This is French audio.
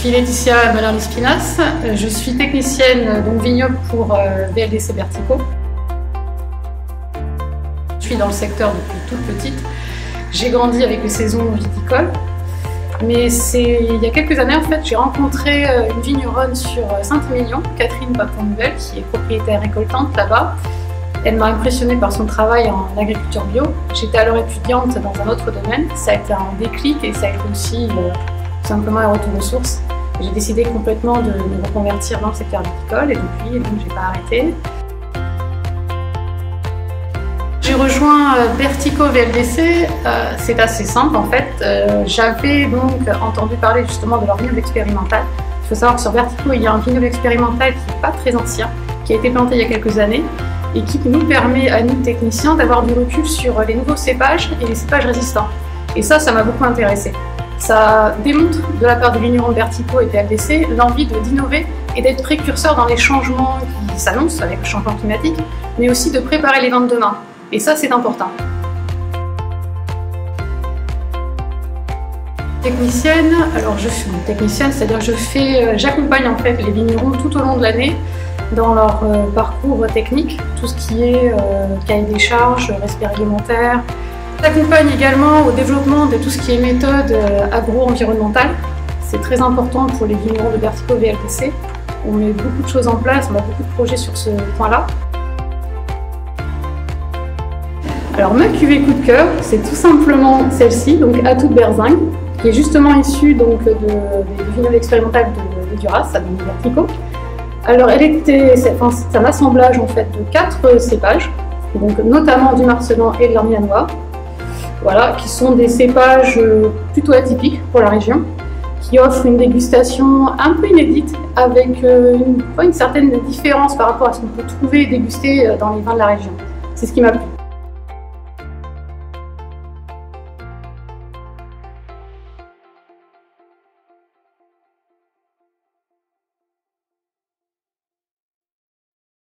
Je suis Laetitia Malherbe-Lispinas, je suis technicienne donc vignoble pour VLDC Vertico. Je suis dans le secteur depuis toute petite. J'ai grandi avec les saisons viticoles, mais il y a quelques années en fait, j'ai rencontré une vigneronne sur Saint-Émilion, Catherine Papon-Nouvelle, qui est propriétaire récoltante là-bas. Elle m'a impressionnée par son travail en agriculture bio. J'étais alors étudiante dans un autre domaine. Ça a été un déclic et ça a été aussi tout simplement un retour aux sources. J'ai décidé complètement de me reconvertir dans le secteur viticole et depuis, donc, j'ai pas arrêté. J'ai rejoint Vertico VLDC, c'est assez simple en fait. J'avais donc entendu parler justement de leur vignoble expérimental. Il faut savoir que sur Vertico, il y a un vignoble expérimental qui n'est pas très ancien, qui a été planté il y a quelques années et qui nous permet à nous techniciens d'avoir du recul sur les nouveaux cépages et les cépages résistants. Et ça m'a beaucoup intéressée. Ça démontre de la part des vignerons de Vertico et de VLDC l'envie d'innover et d'être précurseurs dans les changements qui s'annoncent avec le changement climatique, mais aussi de préparer les vins de demain. Et ça, c'est important. Technicienne, alors je suis technicienne, c'est-à-dire que j'accompagne en fait les vignerons tout au long de l'année dans leur parcours technique, tout ce qui est cahier des charges, respect réglementaire. J'accompagne également au développement de tout ce qui est méthode agro-environnementale. C'est très important pour les vignerons de Vertico VLDC. On met beaucoup de choses en place, on a beaucoup de projets sur ce point-là. Alors ma cuvée coup de cœur, c'est tout simplement celle-ci, donc Atout de Berzingue, qui est justement issue du vignoble expérimental de Duras, à Vertico. Alors c'est un assemblage en fait de 4 cépages, donc notamment du Marcellan et de l'Ormianois. Voilà, qui sont des cépages plutôt atypiques pour la région, qui offrent une dégustation un peu inédite, avec une certaine différence par rapport à ce qu'on peut trouver et déguster dans les vins de la région. C'est ce qui m'a plu.